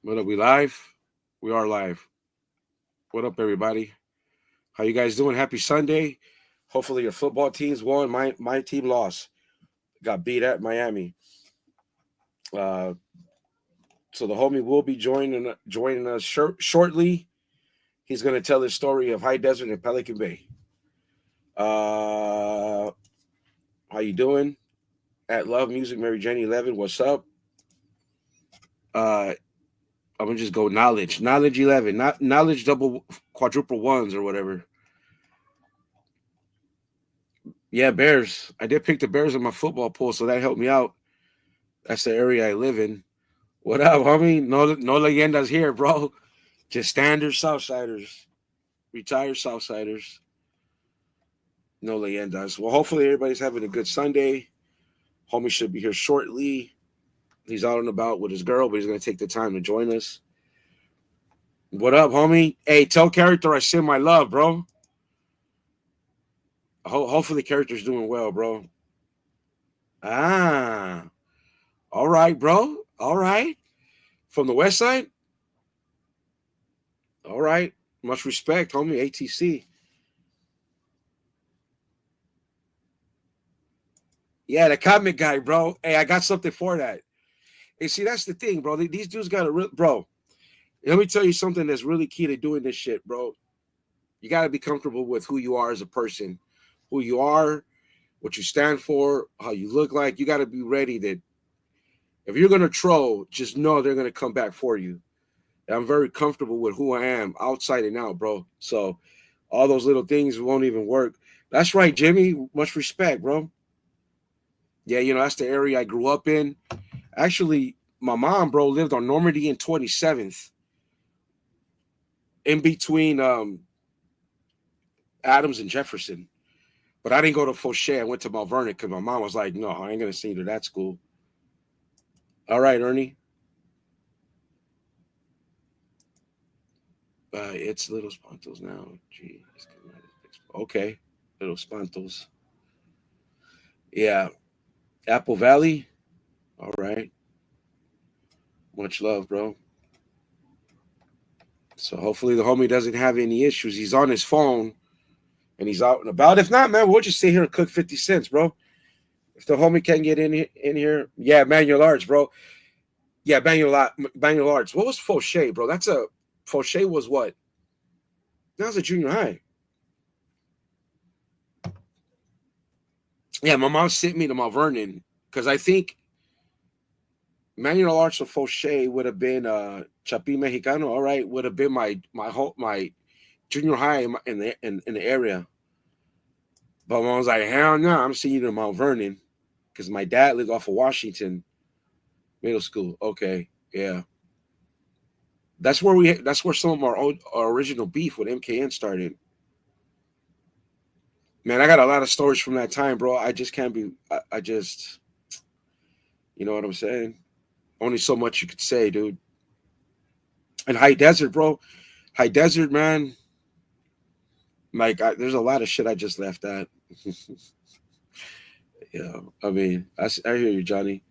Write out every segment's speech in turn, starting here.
What up? We live? We are live. What up, everybody? How you guys doing? Happy Sunday. Hopefully your football teams won. My team lost. Got beat at Miami. Uh, so the homie will be joining us shortly. He's going to tell his story of High Desert and Pelican Bay. How you doing? At Love Music, Mary Jenny 11. What's up? I'm gonna just go knowledge 11, not knowledge double quadruple ones or whatever. Yeah, Bears. I did pick the Bears in my football pool, so that helped me out. That's the area I live in. What up, homie? No leyendas here, bro. Just standard Southsiders, retired Southsiders. No leyendas. Well, hopefully everybody's having a good Sunday. Homie should be here shortly. He's out and about with his girl, but he's gonna take the time to join us. What up, homie? Hey, tell character I send my love, bro. Hopefully character's doing well, bro. Ah, all right, bro. All right. From the west side? All right. Much respect, homie. ATC. Yeah, the comic guy, bro. Hey, I got something for that. Hey, see, that's the thing, bro. These dudes got to, bro. Let me tell you something that's really key to doing this shit, bro. You got to be comfortable with who you are as a person, who you are, what you stand for, how you look like. You got to be ready that if you're going to troll, just know they're going to come back for you. And I'm very comfortable with who I am outside and out, bro. So all those little things won't even work. That's right, Jimmy. Much respect, bro. Yeah, that's the area I grew up in. Actually, my mom, bro, lived on Normandy and 27th. In between Adams and Jefferson. But I didn't go to Fauché. I went to Mount Vernon because my mom was like, no, I ain't going to send you to that school. All right, Ernie. It's Little Spantos now. Gee, okay. Little Spantos. Yeah. Apple Valley. All right. Much love, bro. So hopefully the homie doesn't have any issues. He's on his phone and he's out and about. If not, man, we'll just sit here and cook 50 cents, bro. If the homie can't get in here, yeah, manual arts, bro. Yeah, manual arts. What was Fauché, bro? Fauché was what? That was a junior high. Yeah, my mom sent me to Mount Vernon because I think manual arts of Fauché would have been Chapi Mexicano. All right, would have been my junior high in the area. But mom was like, hell no, I'm seeing you to Mount Vernon because my dad lived off of Washington Middle School. Okay, yeah. That's where some of our original beef with MKN started. Man, I got a lot of stories from that time, bro. I just can't be. I just, you know what I'm saying? Only so much you could say, dude. And High Desert, bro. High Desert, man. Like, there's a lot of shit I just left at. Yeah, I mean, I hear you, Johnny.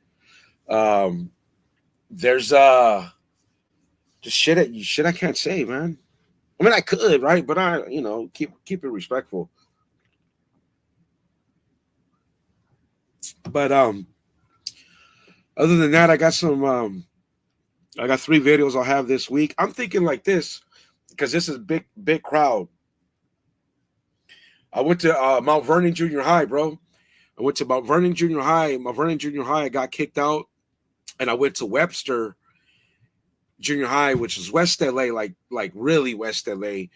There's just shit I can't say, man. I mean, I could, right? But I, keep it respectful. But other than that, I got I got 3 videos I'll have this week. I'm thinking like this because this is big crowd. I went to Mount Vernon Junior High, bro. I went to Mount Vernon Junior High. Mount Vernon Junior High, I got kicked out, and I went to Webster Junior High, which is West LA, like really West LA,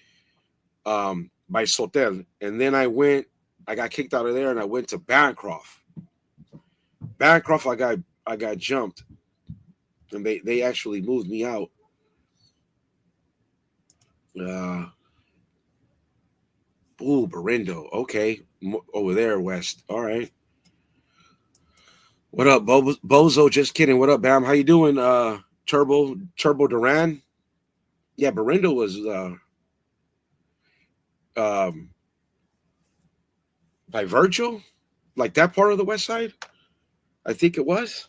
by Sotel. And then I got kicked out of there, and I went to Bancroft. Bancroft, I got jumped, and they actually moved me out. Barindo. Okay, over there, West. All right. What up, Bozo? Just kidding. What up, Bam? How you doing, Turbo Duran? Yeah, Barindo was by Virgil, like that part of the West Side. I think it was.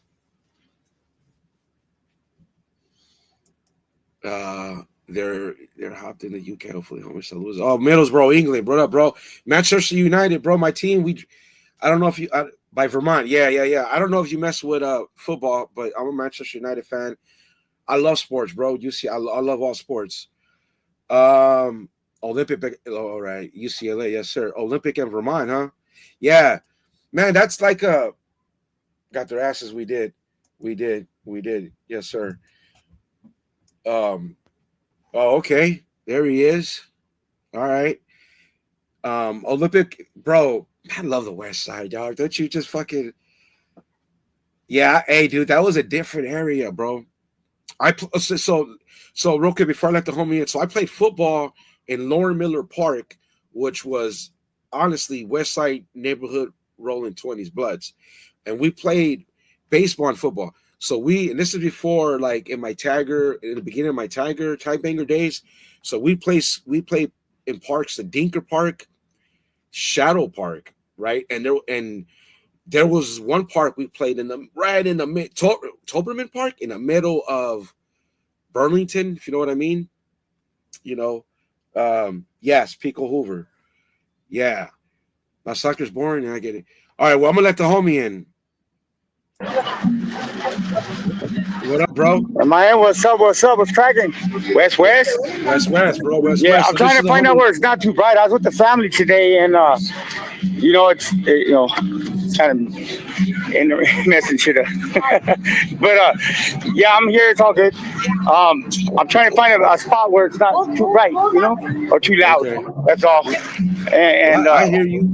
They're hopped in the UK. Hopefully, how much I lose? Oh, Middlesbrough, England, bro. Manchester United, bro. My team. I don't know if you by Vermont. Yeah. I don't know if you mess with football, but I'm a Manchester United fan. I love sports, bro. You see, I love all sports. Olympic. All right, UCLA, yes sir. Olympic and Vermont, huh? Yeah, man. That's like got their asses. We did. Yes sir. Um. Oh, okay. There he is. All right. Olympic, bro. I love the West Side, dog. Don't you just fucking? Yeah. Hey, dude, that was a different area, bro. So real quick before I let the homie in. So I played football in Lauren Miller Park, which was honestly West Side neighborhood rolling 20s bloods, and we played baseball and football. So and this is before like in the beginning of my Tiger Banger days. So we played in parks, the Dinker Park, Shadow Park, right? And there was one park we played right in the mid Toberman Park in the middle of Burlington, if you know what I mean. You know, yes, Pico Hoover. Yeah, my soccer's boring, and I get it. All right, well, I'm gonna let the homie in. What up, bro? Man, what's up? What's cracking? West, West? West, bro. Yeah, West. I'm So this trying is to the find out homie. where it's not too bright. I was with the family today, and it's kind of messing shit up. But yeah, I'm here. It's all good. I'm trying to find a spot where it's not too bright, or too loud. Okay. That's all. Well, And I hear you.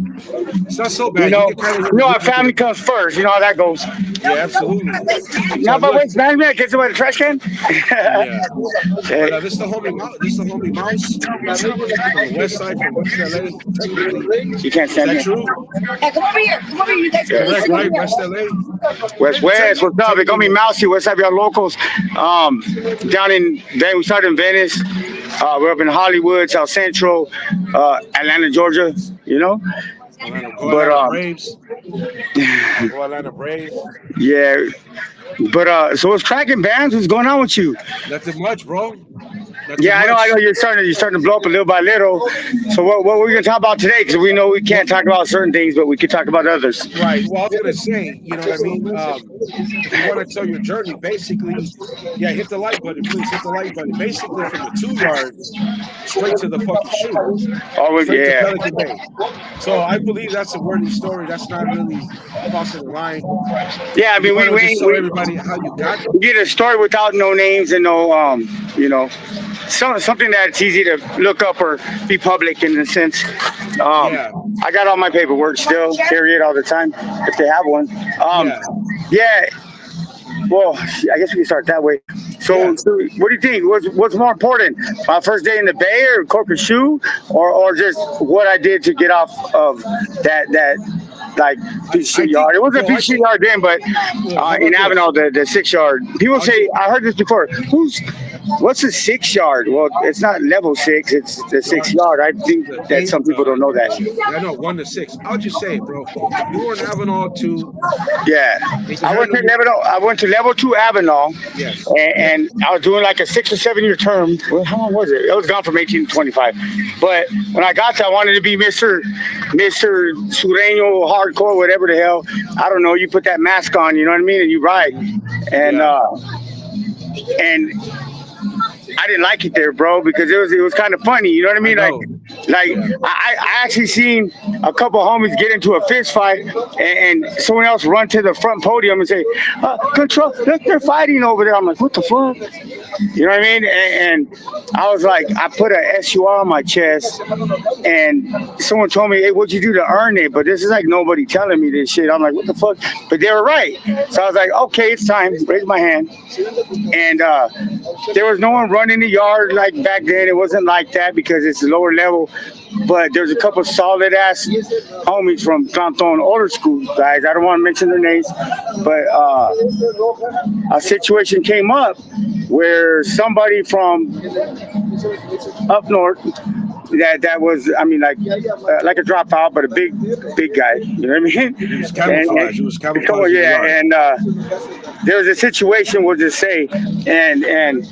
It's not so you bad. You know, can kind of hear you the know, our music family comes first. You know how that goes. Yeah, absolutely. So Not by look, waste management. Gets away the trash can. yeah. Eh, But this is the homie. This is the homie Mouse from the West Side, from West LA. Technically, you can't is stand that here. true? Hey, come over here. Come over here, you guys. Correct, right? West LA. West, what's up? It Technically, gonna be Mousy. What's up, y'all locals? Down in we started in Venice. We're up in Hollywood, South Central, Atlanta, Georgia. You know, Go but Atlanta Braves. Go Atlanta Braves. yeah, but so what's cracking, bands? What's going on with you? Nothing much, bro. Nothing Yeah, I know. much. You're starting to blow up a little by little. So what we're gonna talk about today? Because we know we Well, can't talk about certain things, but we can talk about others. right. Well, I was gonna say, you know what I mean. If you want to tell your journey, basically, yeah, hit the like button, please. Hit the like button. Basically, from the 2 yard straight to the fucking shoe, Oh straight to yeah, Pelican Bay. So I believe that's a worthy story. That's not really crossing the line. yeah. I If you mean, want we to just we, tell we everybody how you got, we get a story without no names and no you know something that's easy to look up or be public in a sense. yeah, I got all my paperwork still, carry it all the time if they have one. yeah, Yeah, well, I guess we can start that way. So, yeah. what do you think? What's more important, my first day in the Bay or Corker Shoe, or just what I did to get off of that like piece of I shit think. yard? It wasn't a Well, piece I of shit think. yard then, but Well, how in about this? Avenel, the 6 yard. People I'll say just I heard this before. What's a 6 yard? Well, it's not level six; it's the well, 6 yard. I think the that eight. some people don't know that. Yeah, I know 1 to 6. I'll just say it, bro. You were in Avenal 2, Yeah, and you handle your I went to level two Avenal, yes, yeah, and I was doing like a 6 or 7 year term. Well, how long was it? It was gone from 18 to 25. But when I got there, I wanted to be Mister Sureño hardcore, whatever the hell. I don't know. You put that mask on, you know what I mean, and you ride. And yeah. and I didn't like it there, bro, because it was kind of funny. You know what I I mean? know. Like Yeah, I actually seen a couple of homies get into a fist fight, and someone else run to the front podium and say, "Control, look, they're fighting over there." I'm like, "What the fuck?" You know what I mean? And I was like, I put a SUR on my chest, and someone told me, "Hey, what'd you do to earn it?" But this is like nobody telling me this shit. I'm like, "What the fuck?" But they were right. So I was like, "Okay, it's time." Raise my hand, and there was no one running the yard like back then. It wasn't like that because it's lower level. But there's a couple solid ass homies from Canton older school guys. I don't want to mention their names, but a situation came up where somebody from up north that was, I mean, like a dropout, but a big guy. You know what I mean? It was camouflage. It was camouflage in the yard. yeah, and there was a situation, we'll just say, and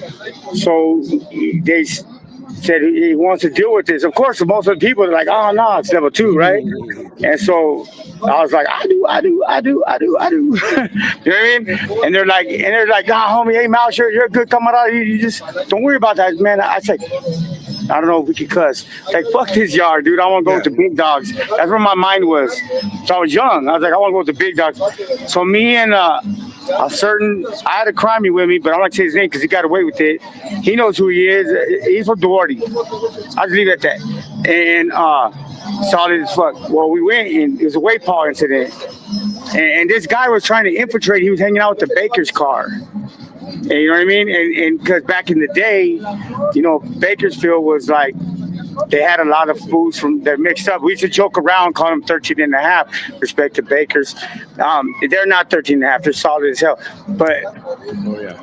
so they said he wants to deal with this. Of course, most of the people are like, oh no, it's level 2, right? And so I was like, I do. You know what I mean? And they're like, nah, homie, hey, Mouse, you're a good camarada. You just don't worry about that, man. I said, I don't know if we can cuss. Like, fuck this yard, dude. I want to go with the big dogs. That's where my mind was. So I was young. I was like, I want to go with the big dogs. So me and I had a crimey with me, but I'm not going to say his name because he got away with it. He knows who he is. He's from Duarte. I'll just leave it at that. And solid as fuck. Well, we went, and it was a weight paw incident. And this guy was trying to infiltrate. He was hanging out with the baker's car. And you know what I mean? And because back in the day, you know, Bakersfield was like, they had a lot of foods they're mixed up. We used to joke around, call them 13 and a half, respect to bakers. They're not 13 and a half, they're solid as hell. But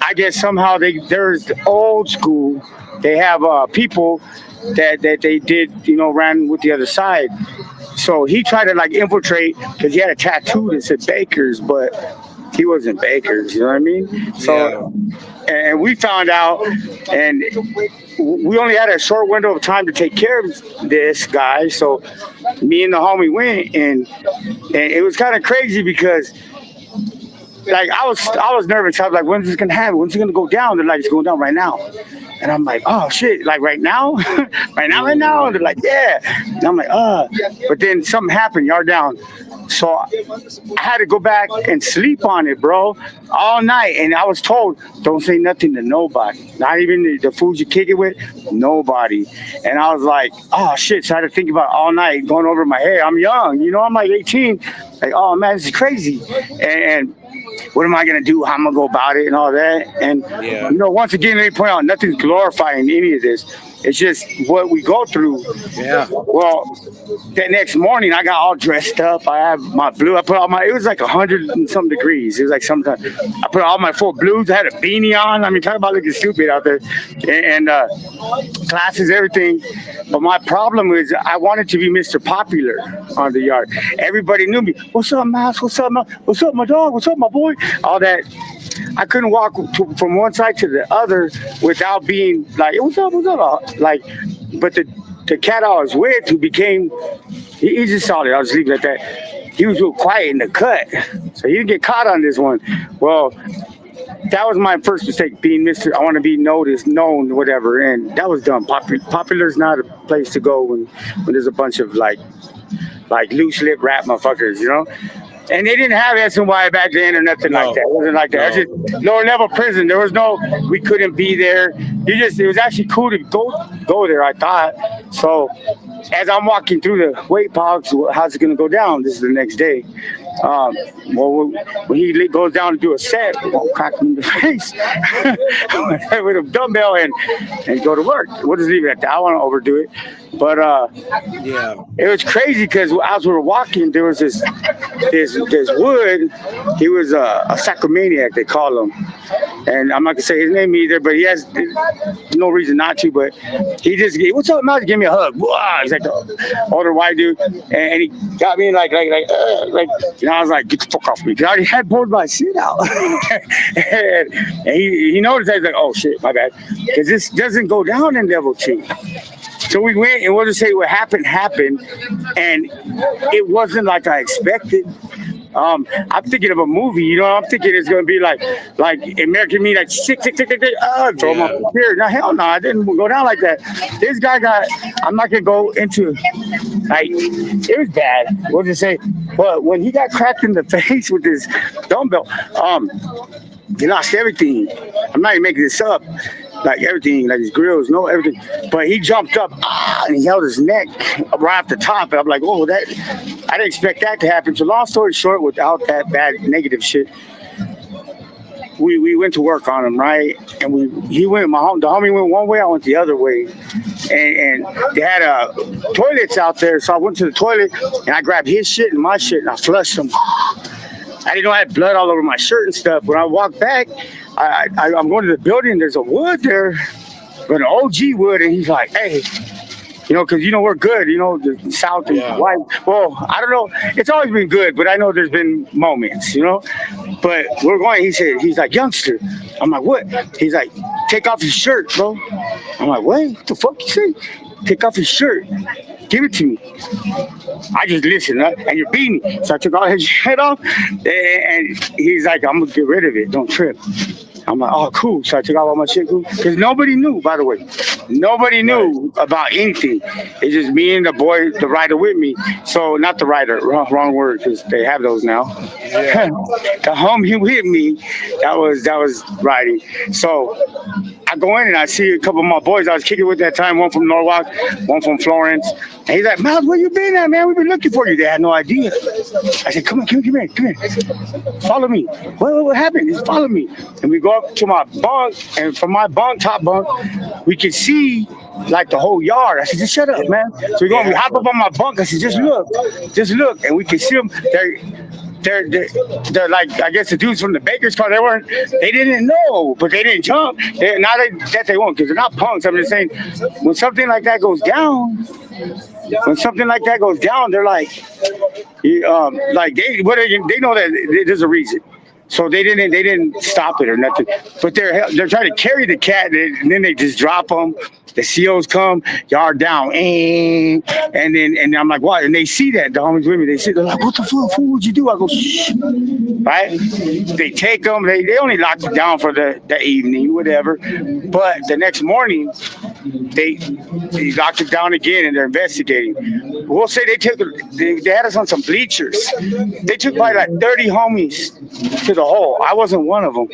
I guess somehow there's old school. They have people that they did, you know, ran with the other side. So he tried to like infiltrate because he had a tattoo that said Bakers, but he wasn't Bakers, you know what I mean? So, and we found out, and we only had a short window of time to take care of this guy. So me and the homie went, and it was kind of crazy because, like, I was nervous. I was like, when's this gonna happen? When's it gonna go down? They're like, it's going down right now. And I'm like, oh shit, like right now? right now? And they're like, yeah. And I'm like, But then something happened, yard down. So I had to go back and sleep on it, bro, all night. And I was told, don't say nothing to nobody. Not even the foods you kick it with, nobody. And I was like, oh shit. So I had to think about it all night, going over my head. I'm young, you know, I'm like 18. Like, oh man, this is crazy. And what am I gonna do? How am I gonna go about it and all that? And you know, once again, let me point out, nothing's glorifying any of this. It's just what we go through. Yeah. Well, that next morning, I got all dressed up. I have my blue. I put all my. It was like 100 and some degrees. It was like sometimes. I put all my full blues. I had a beanie on. I mean, talk about looking stupid out there, and glasses, everything. But my problem is, I wanted to be Mr. Popular on the yard. Everybody knew me. What's up, Mouse? What's up, What's up, my dog? What's up, my boy? All that. I couldn't walk from one side to the other without being like, what's up? Like, but the cat I was with, who became, he's just solid. I'll just leave it at that. He was real quiet in the cut, so he didn't get caught on this one. Well, that was my first mistake, being Mr. I want to be noticed, known, whatever, and that was dumb. Popular's not a place to go when there's a bunch of like loose lip rap motherfuckers, you know. And they didn't have SNY back then or nothing like that. It wasn't like that. That's just lower level prison. There was no, we couldn't be there. It was actually cool to go there, I thought. So as I'm walking through the weight box, how's it going to go down? This is the next day. Well, when he goes down to do a set, we'll crack him in the face with a dumbbell and go to work. We'll just leave it at that. I don't want to overdo it. But it was crazy because as we were walking, there was this wood. He was a sacromaniac, they call him. And I'm not gonna say his name either, but he has no reason not to. But he just, what's up, man? Give me a hug. Wow. He's like the older white dude, and he got me like, you know, I was like, get the fuck off me, because I already had pulled my shit out. and he noticed. I was like, oh shit, my bad, because this doesn't go down in level 2. So we went, and we'll just say what happened, and it wasn't like I expected. I'm thinking of a movie, you know. I'm thinking it's gonna be like American Me, like sick, throw him up here. No, hell no, I didn't go down like that. This guy got. I'm not gonna go into like it was bad. We'll just say, but when he got cracked in the face with this dumbbell, he lost everything. I'm not even making this up. Like everything, like his grills, no everything. But he jumped up and he held his neck right off the top. And I'm like, oh, I didn't expect that to happen. So long story short, without that bad negative shit, we went to work on him, right? And the homie went one way, I went the other way. And they had toilets out there. So I went to the toilet and I grabbed his shit and my shit and I flushed him. I didn't know I had blood all over my shirt and stuff. When I walked back, I'm going to the building. There's a wood there, an OG wood, and he's like, "Hey, because we're good. The South and Yeah. white. Well, I don't know. It's always been good, but I know there's been moments. But we're going. He's like, youngster. I'm like, what? He's like, take off your shirt, bro. I'm like, what the fuck you say? Take off his shirt. Give it to me. I just listened, and you're beating me. So I took all his shirt off, and he's like, I'm gonna get rid of it. Don't trip. I'm like, oh, cool. So I took out all my shit, cool. Because nobody knew, by the way. Nobody knew about anything. It's just me and the rider with me. So, not the rider, wrong word, because they have those now. Yeah. The homie with me, that was riding. So, I go in and I see a couple of my boys I was kicking with that time, one from Norwalk, one from Florence. And he's like, Miles, where you been at, man? We've been looking for you. They had no idea. I said, come here. Follow me. What happened? Just follow me. And we go up to my bunk, and from my top bunk, we can see like the whole yard. I said, just shut up, man. So we hop up on my bunk. I said, just look. And we can see them. They're like, I guess the dudes from the Baker's car, they didn't know, but they didn't jump. Now that they won't, because they're not punks. I'm just saying, when something like that goes down, they're like they know that there's a reason. So they didn't stop it or nothing. But they're trying to carry the cat, and then they just drop them. The COs come, yard down, and I'm like, what? And they see that, the homies with me. They're like, what the fuck? What would you do? I go, shh. Right? They take them. They only locked it down for the evening, whatever. But the next morning, they locked it down again, and they're investigating. We'll say they had us on some bleachers. They took probably like 30 homies to the hole. I wasn't one of them.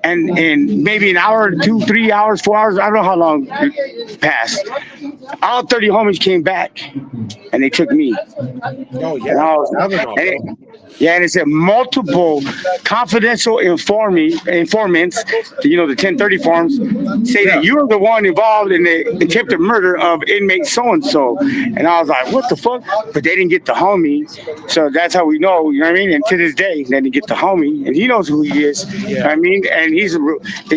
And maybe an hour, 2, 3 hours, 4 hours, I don't know how long it passed. All 30 homies came back, and they took me. Oh, yeah. And it said multiple confidential informants, the 1030 forms, say that you're the one involved in the attempted murder of inmate so-and-so. And I was like, what the fuck? But they didn't get the homie. So that's how we know, you know what I mean? And to this day, they didn't get the homie. And he knows who he is. Yeah. You know what I mean? And he's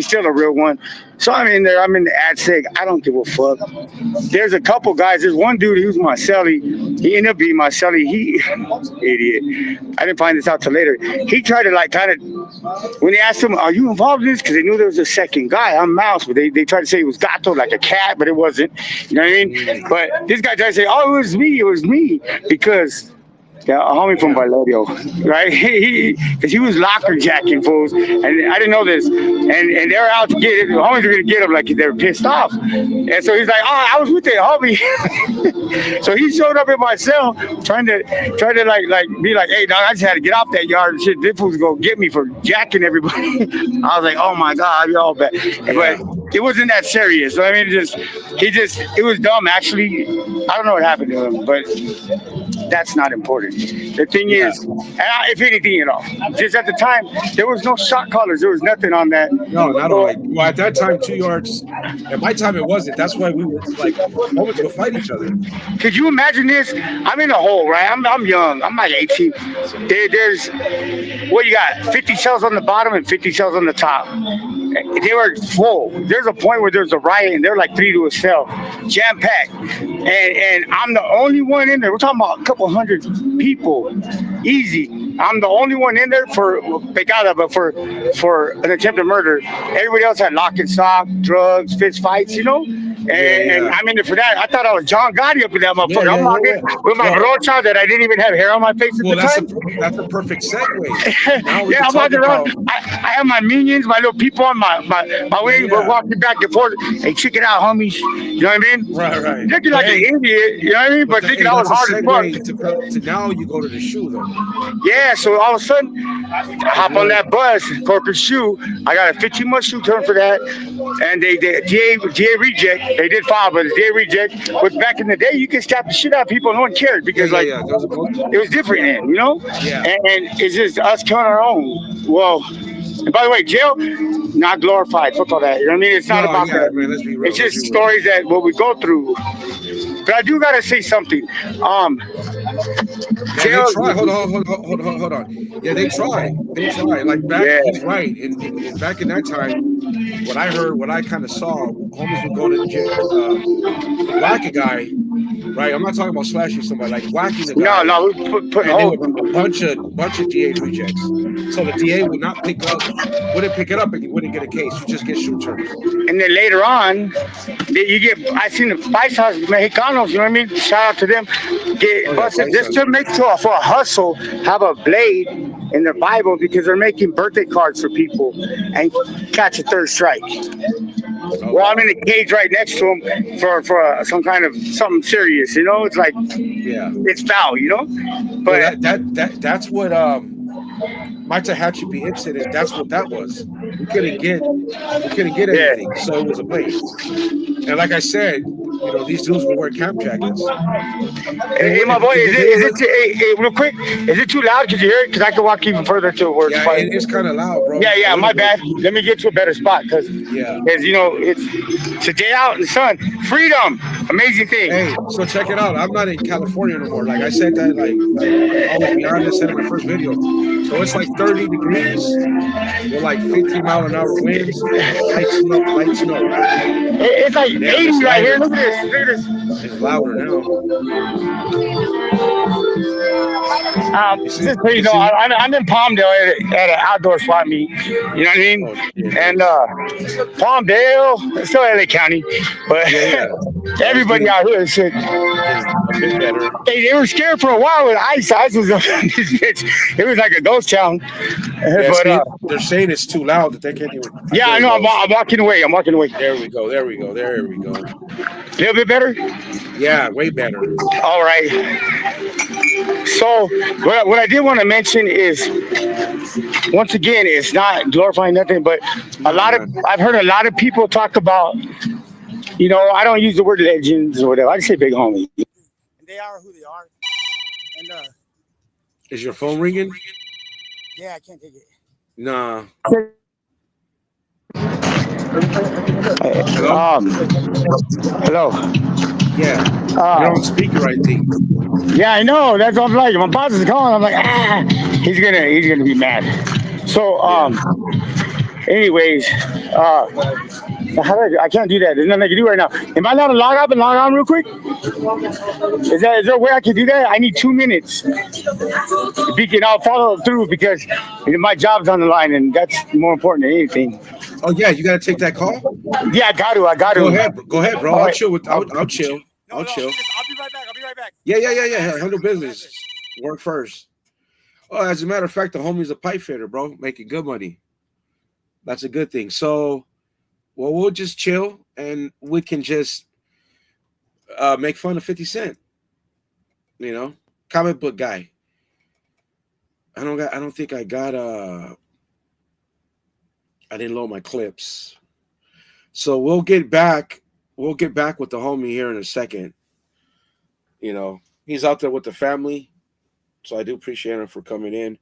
still a real one. So I'm in there. I'm in the ad seg. I don't give a fuck. There's a couple guys. There's one dude who's my cellie. He ended up being my cellie. He, idiot. I didn't find this out till later. He tried to when they asked him, are you involved in this? Because they knew there was a second guy. I'm Mouse. But they tried to say it was Gato, like a cat, but it wasn't. You know what I mean? But this guy tried to say, oh, it was me. Because... yeah, a homie from Valerio, right? Because he was locker jacking fools, and I didn't know this. And they were out to get it. The homies were gonna get him, like they were pissed off. And so he's like, "Oh, I was with the homie." So he showed up in my cell, trying to like be like, "Hey, dog, I just had to get off that yard and shit. This fool's gonna get me for jacking everybody." I was like, "Oh my god, you're all bad." But it wasn't that serious. So I mean, it was dumb. Actually, I don't know what happened to him, but that's not important. The thing is, if anything at all, just at the time, there was no shot callers. There was nothing on that. No, not only. Well, at that time, 2 yards. At my time, it wasn't. That's why we were like, moments would fight each other. Could you imagine this? I'm in a hole, right? I'm young. I'm like 18. There's, what you got? 50 cells on the bottom and 50 cells on the top. They were full. There's a point where there's a riot, and they're like 3 to a cell, jam-packed. And I'm the only one in there. We're talking about a couple hundred people, easy. I'm the only one in there for an attempted murder. Everybody else had lock and stock, drugs, fist fights, And I'm in there for that. I thought I was John Gotti up in that motherfucker. I'm locked in with my brocha that I didn't even have hair on my face at the time. That's a perfect segue. I'm walking around. I have my minions, my little people on my wing. We're walking back and forth. Hey, check it out, homies. You know what I mean? Right. Looking like an idiot, you know what I mean? But thinking I was hard as fuck. To now you go to the shoe, though. Yeah, so all of a sudden, I hop on that bus, corporate shoe. I got a 15-month shoe term for that. And they DA reject. They did file, but the DA reject was back in the day. You could stab the shit out of people. No one cared because it was different then, Yeah. And it's just us killing our own. Well, and by the way, jail, not glorified. Fuck all that. You know what I mean? It's not about that. Man, let's be real, it's just stories that what we go through. But I do gotta say something. Yeah, they try. Hold on. Yeah, they try. They try. Like back, Yeah. he's right. In back in that time, what I heard, what I kind of saw, homies would go to whack a guy. Right, I'm not talking about slashing somebody, like whacking the No, guy, no, we putting and they holes would in a them. bunch of DA rejects. So the DA would not wouldn't pick it up, and you wouldn't get a case. You just get shoot terms. And then later on, you get, I seen the paisas, Mexicanos, you know what I mean? Shout out to them. Oh Get yeah, busted just paisas. to make sure for a hustle, have a blade in their Bible because they're making birthday cards for people and catch a third strike. Oh Well, I'm wow. in a cage right next to them for some kind of something serious, you know? It's like, Yeah. it's foul, you know? Well, But that's what my Tehachapi incident. That's what that was. We couldn't get yeah. anything, so it was a blade. And like I said, these dudes would wear camp jackets. They Hey, would my boy, if they were hey, real quick, is it too loud? Could you hear it? Because I can walk even further to where it's yeah, quiet. it's kind of loud, bro. Yeah, A yeah, little my bit. bad. Let me get to a better spot because, Yeah. it's a day out in the sun. Freedom, amazing thing. Hey, so check it out. I'm not in California no more. Like I said that, like always be honest, said in my first video. So it's like 30 degrees with like 15-mile-an-hour winds and light snow. Light snow. It's like Damn, 80 it's right here. louder. Look at this. Look at this. It's louder now. You see? Just so you You know, see? I'm in Palmdale at an outdoor swap meet. You know what I mean? Oh, yeah, And nice. Palmdale, it's still LA County, but Yeah. Yeah, it's everybody out here is shit. getting a bit better. They were scared for a while with ice. Ice was this bitch. It was like a ghost town. Yeah, But see, they're saying it's too loud that they can't even. yeah, There I it know. I'm, goes. I'm walking away. I'm walking away. There we go. There we go. There we go. A little bit better. Yeah, way better. All right. So what I did want to mention is, once again, it's not glorifying nothing, but I've heard a lot of people talk about, I don't use the word legends or whatever. I just say big homies. And they are who they are. And Is your phone ringing? yeah, I can't take it. Nah. Hello. Hello. Yeah. You're on speaker, I think. Yeah, I know. That's what I'm like. My boss is calling. I'm like, he's gonna be mad. So, anyways, I can't do that. There's nothing I can do right now. Am I allowed to log up and log on real quick? Is there a way I can do that? I need 2 minutes. I'll follow through because my job's on the line and that's more important than anything. Oh yeah, you gotta take that call. Yeah, I got to. Go ahead, bro. All I'll right. chill I'll chill. I'll chill. I'll be right back. I'll be right back. Yeah. Handle business. Work first. Oh, as a matter of fact, the homie's a pipe fitter, bro, making good money. That's a good thing. So, well, we'll just chill and we can just make fun of 50 Cent. Comic book guy. I don't think I got I didn't load my clips. So we'll get back with the homie here in a second. He's out there with the family. So I do appreciate him for coming in.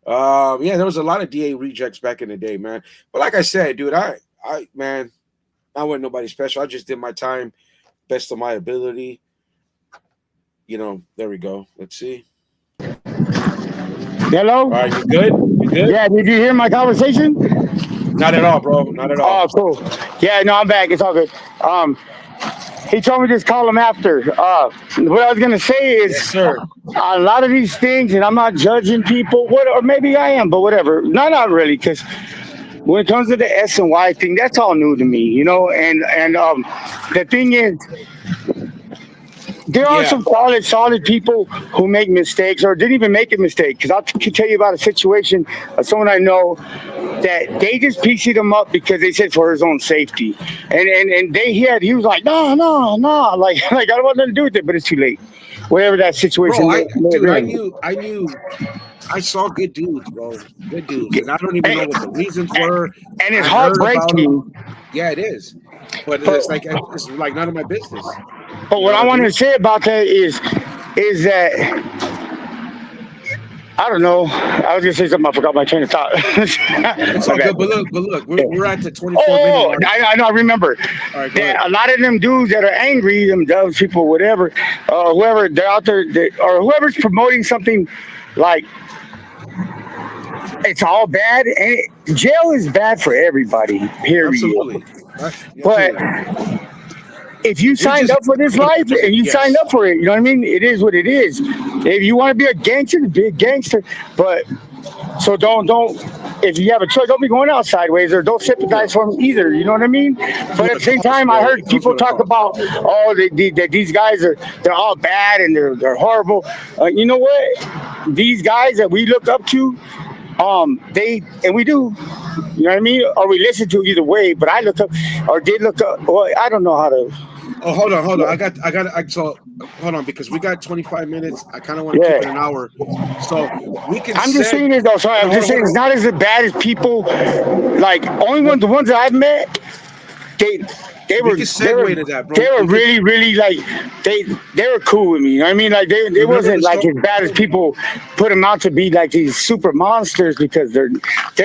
Yeah, there was a lot of DA rejects back in the day, man. But like I said, dude, I wasn't nobody special. I just did my time, best of my ability. There we go. Let's see. Hello? All right, you good? You good? Yeah, did you hear my conversation? Not at all, bro. Not at all. Oh, cool. Yeah, no, I'm back. It's all good. He told me just call him after. What I was gonna say is, Yes, sir. A lot of these things, and I'm not judging people, or maybe I am, but whatever. No, not really, because when it comes to the S and Y thing, that's all new to me, And the thing is, there are some solid people who make mistakes or didn't even make a mistake. Because I can tell you about a situation of someone I know that they just PC'd him up because they said for his own safety. And he was like, no, like I don't want nothing to do with it, but it's too late. Whatever that situation. Bro, I saw good dudes, bro. Good dudes. And I don't even know what the reasons were. And it's heartbreaking. Yeah, it is. But it's like none of my business. But what I want to say about that is that I don't know. I was gonna say something. I forgot my train of thought. It's My all bad. good. But look, Yeah. we're at the 24-minute Oh, mark. I know. I remember All right, go ahead. that a lot of them dudes that are angry, them doves people, whatever, whoever they're out there, or whoever's promoting something like it's all bad. And jail is bad for everybody. Period. Absolutely. But Absolutely. if you We signed just up for this gotta life protect. and you signed Yes. up for it, you know what I mean? It is what it is. If you want to be a gangster, be a gangster. But so don't. If you have a choice, don't be going out sideways or don't sympathize No. for them either. You know what I mean? It comes But with at a the same cost, time, I bro. heard It comes people with a talk cost. about that these guys they're all bad and they're horrible. You know what? These guys that we look up to, they and we do. You know what I mean? Or we listen to either way. But I look up or did look up. Well, I don't know how to. Oh, hold on. So hold on because we got 25 minutes. I kind of want to keep it an Yeah. hour, so we can I'm just seg. saying this though. Sorry, I'm just Hold saying it's on. not as bad as people like. Only the ones that I've met, they they We were can they were segue to that, bro. they were We can really like they they were cool with me. You know what I mean? Like they remember the wasn't like story. as bad as people put them out to be like these super monsters because they're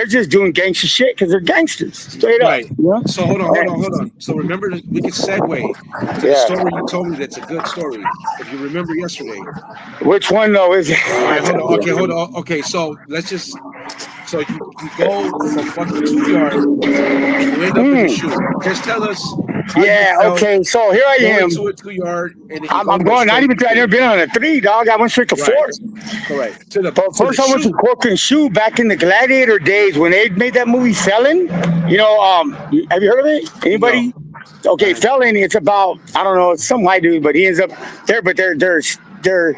just doing gangster shit because they're gangsters straight up. Right. You know? So hold on. So remember, we could segue to the Yeah. story you told me. That's a good story. If you remember yesterday. Which one though is All right, hold on. Okay, it? hold on. Okay, so let's just. So you go from fucking 2 yard and you end up in the Hmm. shoe. Just tell us how you Yeah. felt Okay. So here I going am. to a 2 yard and then you I'm go to a going. Not straight even. I've shoe. never been on a three, dog. I went straight to four. Right. Correct. But To the first, I went to shoe. Cork and Shoe back in the Gladiator days when they made that movie Felon. You know, have you heard of it? No. Anybody? Okay, Uh, Felon. It's about I don't know, it's some white dude, but he ends up there. But they're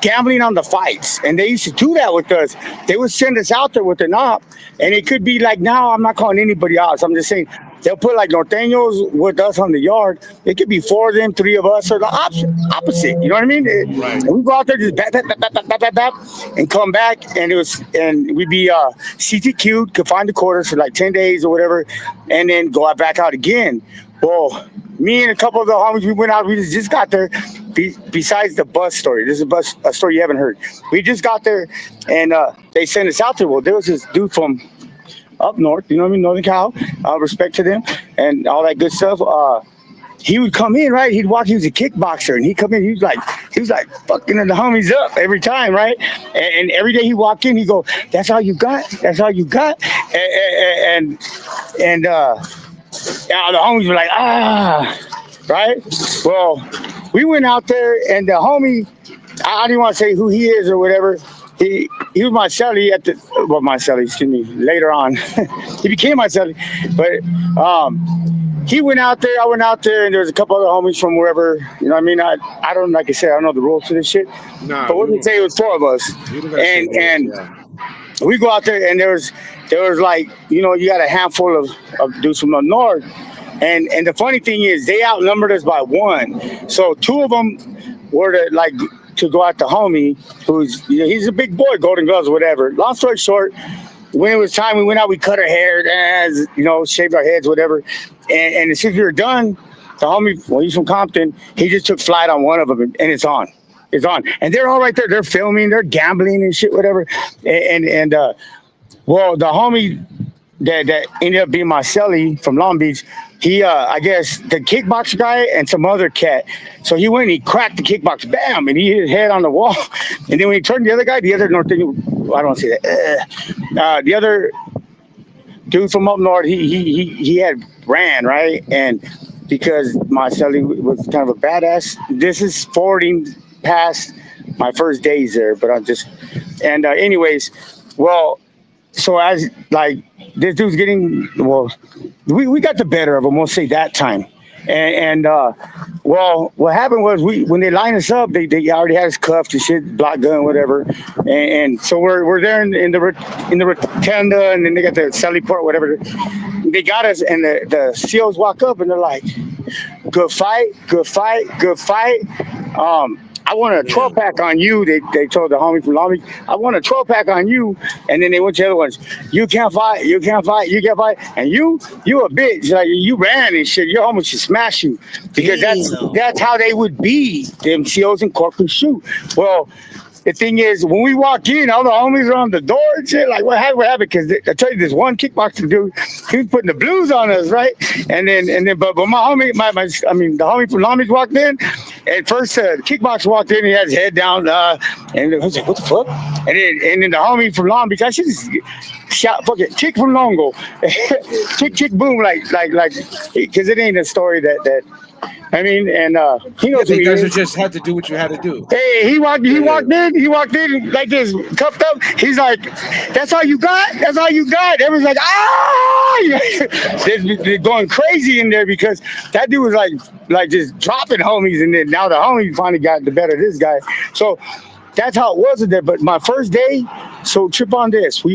gambling on the fights, and they used to do that with us. They would send us out there with an op, and it could be like now. I'm not calling anybody out. So I'm just saying they'll put like norteños with us on the yard. It could be four of them, three of us, or the opposite. You know what I mean? right. And we go out there just bap, and come back, and we'd be CTQ'd, could find the quarters for like 10 days or whatever, and then go out back out again. Well, me and a couple of the homies, we went out. We just got there. Besides the bus story, this is a story you haven't heard. We just got there, and they sent us out there. Well, there was this dude from up north, you know what I mean, Northern Cal. Respect to them and all that good stuff. He would come in, right? He'd walk. He was a kickboxer, and he'd come in. He was like fucking the homies up every time, right? And every day he walked in, he go, "That's all you got? That's all you got?" And yeah, the homies were like, right? Well, we went out there, and the homie, I didn't want to say who he is or whatever. He was my celly my celly, excuse me, later on. He became my celly. But he went out there, I went out there, and there was a couple other homies from wherever, you know what I mean? I don't, like I said, I don't know the rules to this shit. Nah, But what did they say? It was four of us. you don't gotta say And, rules. and Yeah. we go out there, and there was like, you know, you got a handful of dudes from the north. And the funny thing is, they outnumbered us by one. So two of them were to go out the homie, who's, you know, he's a big boy, Golden Gloves, whatever. Long story short, when it was time, we went out, we cut our hair, as you know, shaved our heads, whatever. And as soon as we were done, the homie, well, he's from Compton, he just took flight on one of them, and it's on. It's on. And they're all right there. They're filming, they're gambling and shit, whatever. Well, the homie that ended up being my celly from Long Beach, he I guess the kickboxer guy and some other cat. So he went and he cracked the kickbox, bam, and he hit his head on the wall. And then when he turned the other guy, the other North Indian, I don't want to say that. The other dude from up north, he had ran, right? And because my celly was kind of a badass, this is forwarding past my first days there, but I'm just anyways, well, so as like this dude's getting we got the better of him. We'll say that time, well, what happened was when they lined us up, they already had us cuffed and shit, block gun, whatever, and so we're there in the rotunda, and then they got the Sally Port, whatever. They got us, and the COs walk up and they're like, "Good fight, good fight, good fight." I want a 12 pack on you. They told the homie from Long Beach, I want a 12 pack on you. And then they went to the other ones. You can't fight. You can't fight. You can't fight. And you a bitch. Like you ran and shit. Your homie should smash you because that's how they would be. Them COs in Cork and shoot. Well, the thing is, when we walk in, all the homies are on the door and shit. Like, what happened? What happened? Because I tell you, this one kickboxer dude, he was putting the blues on us, right? But my homie, the homie from Long Beach walked in. At first, the kickboxer walked in, he had his head down, and I was like, what the fuck? And then the homie from Long Beach, I should just shout, fuck it, chick from Longo, chick, boom, like, because it ain't a story that. I mean, and he knows who you he guys is. just had to do what you had to do. Hey, he walked in like this, cuffed up. He's like, "That's all you got? That's all you got?" Everyone's like, "Ah!" They're going crazy in there because that dude was like just dropping homies, and then now the homies finally got the better of this guy. So that's how it was in there. But my first day, so trip on this,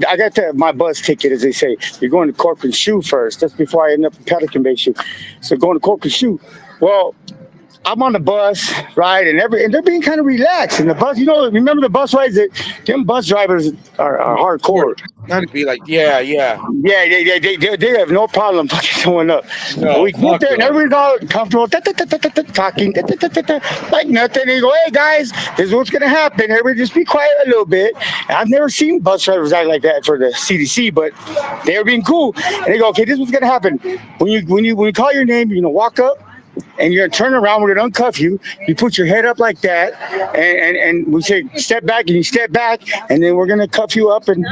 I got my bus ticket, as they say. You're going to Cork and Shoe first. That's before I end up in Pelican Bay Shoe. So going to Cork and Shoe. Well, I'm on the bus, right, and they're being kind of relaxed. And the bus, remember the bus rides? Them bus drivers are hardcore. Gotta be like, yeah. Yeah, they have no problem fucking showing up. No, We get there and everybody's all comfortable, talking, like nothing. They go, "Hey guys, this is what's gonna happen. Everybody just be quiet a little bit." And I've never seen bus drivers act like that for the CDC, but they were being cool. And they go, "Okay, this is what's gonna happen. When you call your name, you're gonna walk up. And you're gonna turn around, we're gonna uncuff you. You put your head up like that, and we say step back, and you step back, and then we're gonna cuff you up and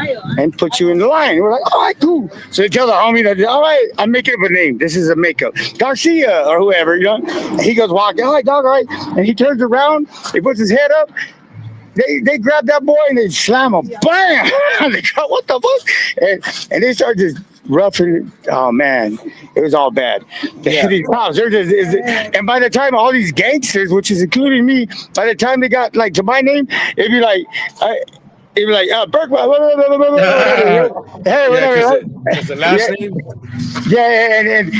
put you in the line." We're like, "All right, cool." So they tell the homie that, "All right, I'm making up a name. This is a makeup, Garcia or whoever." And he goes walking, "All right, dog, all right," and he turns around, he puts his head up. They grab that boy and they slam him, bam! They go, "What the fuck?" And they start just roughing. Oh man, it was all bad. Yeah. These cops, and by the time all these gangsters, which is including me, by the time they got like to my name, it'd be like, Burke, hey, whatever. Because the last name. Yeah, and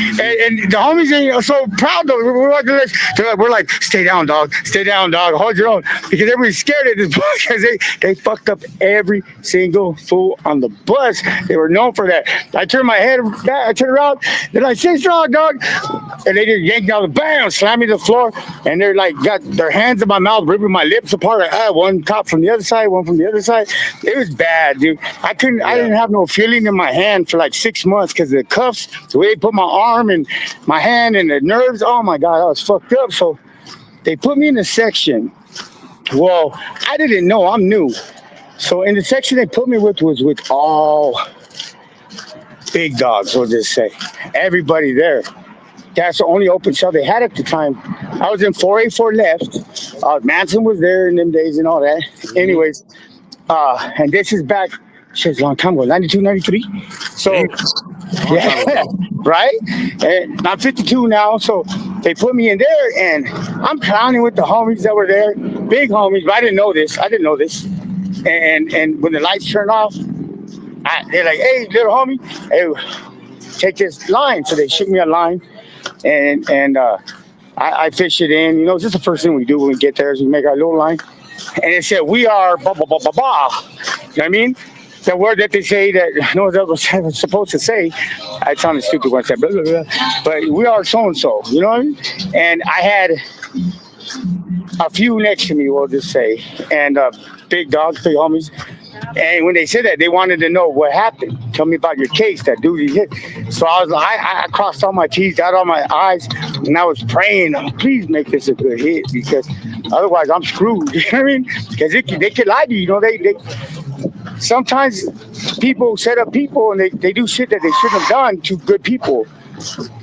the homies ain't so proud though. We're like, stay down, dog, hold your own, because everybody's scared of this bus because they fucked up every single fool on the bus. They were known for that. I turned my head back, I turned around, they're like, "Stay strong, dog," and they just yanked down the bam, slammed me to the floor, and they're like got their hands in my mouth, ripping my lips apart. Like, one cop from the other side, one from the other side. It was bad, dude. I didn't have no feeling in my hand for like 6 months because the cuffs, the way they put my arm and my hand and the nerves. Oh my God, I was fucked up. So they put me in a section. Well, I didn't know, I'm new. So in the section they put me with was with all big dogs, we'll just say. Everybody there. That's the only open cell they had at the time. I was in 4A4 left. Manson was there in them days and all that. Anyways, and this is back, shit's a long time ago, 92, 93. So, yeah, right? And I'm 52 now, so they put me in there, and I'm clowning with the homies that were there, big homies, but I didn't know this. And when the lights turn off, they're like, "Hey, little homie, hey, take this line." So they shoot me a line, and I fish it in. You know, it's just the first thing we do when we get there is we make our little line. And it said, "We are blah, blah, blah, blah, blah." You know what I mean? The word that they say that no one else was supposed to say. I sounded stupid when I said blah, blah, blah. But we are so-and-so, you know what I mean? And I had a few next to me, we'll just say, and big dogs, big homies. And when they said that, they wanted to know what happened. "Tell me about your case, that dude you hit." So I was like, I crossed all my T's, dotted all my I's, and I was praying, "Please make this a good hit, because otherwise I'm screwed." You know what I mean? Because they could lie to you. You know, they sometimes people set up people and they do shit that they shouldn't have done to good people.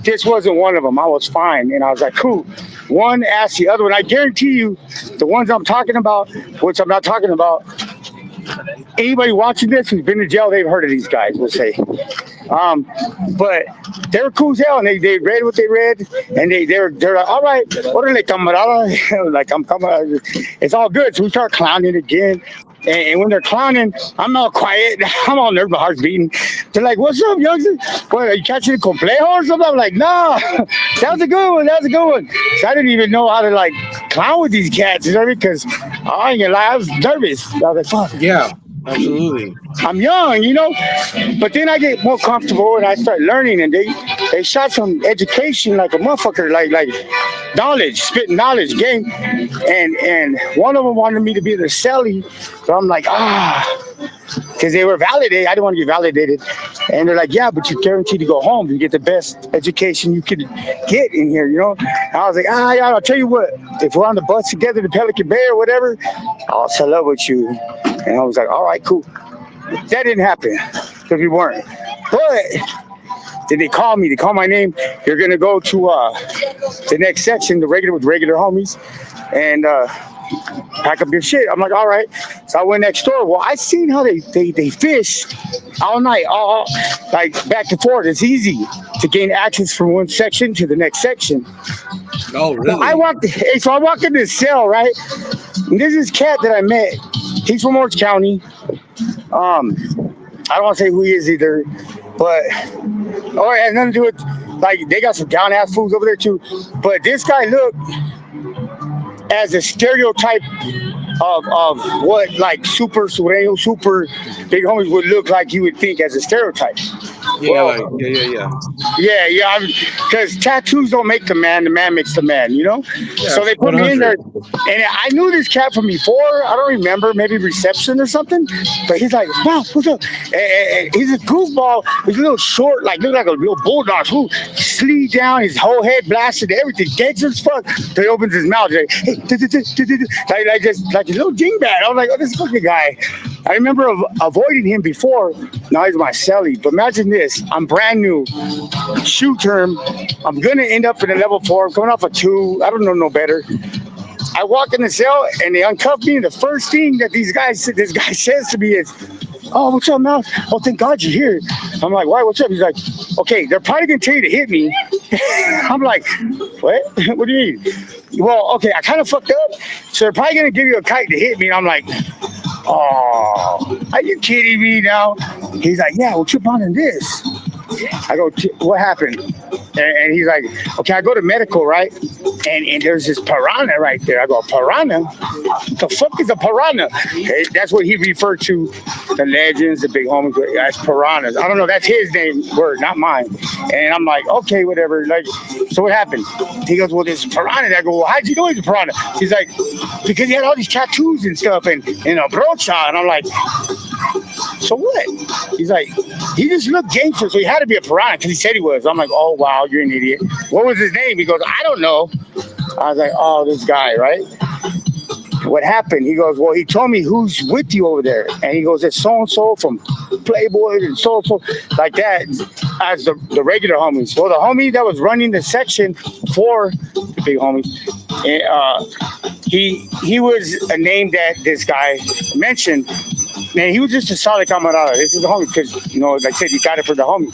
This wasn't one of them. I was fine, and I was like, cool. One asked the other one. I guarantee you, the ones I'm talking about, which I'm not talking about, anybody watching this who's been to jail, they've heard of these guys, we'll say. But they were cool as hell, and they read what they read, and they're like, "All right, orale camarada," like, "I'm coming." It's all good. So we start clowning again. And when they're clowning, I'm all quiet. I'm all nervous, my heart's beating. They're like, "What's up, youngster? What, are you catching a complejo or something?" I'm like, "No, that was a good one. That was a good one." So I didn't even know how to like clown with these cats, you know what I mean? Because I ain't gonna lie, I was nervous. I was like, "Fuck." Yeah, absolutely. I'm young, you know, but then I get more comfortable and I start learning, and they shot some education like a motherfucker, like knowledge, spitting knowledge, game. And one of them wanted me to be the celly, but I'm like, because they were validated. I didn't want to get validated. And they're like, yeah, but you're guaranteed to go home. You get the best education you could get in here, you know? And I was like, yeah, I'll tell you what, if we're on the bus together to Pelican Bay or whatever, I'll settle up with you. And I was like, all right, cool. That didn't happen because we weren't. But then they called me. They called my name. You're going to go to the next section, the regular homies, and pack up your shit. I'm like, all right. So I went next door. Well, I seen how they fish all night, all like back and forth. It's easy to gain access from one section to the next section. Oh, really? So I walk in this cell, right? And there's this cat that I met. He's from Orange County. I don't want to say who he is either, but it has nothing to do with, like, they got some down ass fools over there too. But this guy looked as a stereotype of what like super sureño, super big homies would look like. You would think as a stereotype. Yeah, Well, yeah. because tattoos don't make the man makes the man, you know? Yeah, So they put me in 100. there, and I knew this cat from before. I don't remember, maybe reception or something, but he's like, wow, what's up? And he's a goofball. He's a little short, like, look like a real bulldog, who sleeve down, his whole head blasted, everything, dead as fuck. So he opens his mouth, like, hey, like just like a little dingbat. I was like, oh, this fucking guy. I remember avoiding him before. Now he's my celly. But imagine this. I'm brand new. Shoe term. I'm going to end up in a level 4. I'm coming off a 2. I don't know no better. I walk in the cell and they uncuff me. And the first thing that this guy says to me is, oh, what's up, man? Oh, thank God you're here. I'm like, why? What's up? He's like, okay, they're probably going to tell you to hit me. I'm like, what? What do you mean? Well, okay, I kind of fucked up. So they're probably going to give you a kite to hit me. And I'm like, oh, are you kidding me now? He's like, yeah, we'll trip on in this. I go, what happened? And he's like, okay, I go to medical, right? And there's this piranha right there. I go, piranha? What the fuck is a piranha? Okay, that's what he referred to the legends, the big homies as piranhas. I don't know, that's his name, word, not mine. And I'm like, okay, whatever. Like, so what happened? He goes, well, there's a piranha. I go, well, how'd you know he's a piranha? He's like, because he had all these tattoos and stuff and a brocha. And I'm like, so what? He's like, he just looked gangster, so he had to be a piranha because he said he was. I'm like, oh, wow, you're an idiot. What was his name? He goes, I don't know. I was like, oh, this guy, right? What happened? He goes, well, he told me who's with you over there. And he goes, it's so-and-so from Playboy and so-and-so, like that, as the regular homies. Well, the homie that was running the section for the big homies, he was a name that this guy mentioned. Man, he was just a solid camarada. This is the homie because, you know, like I said, you got it for the homie.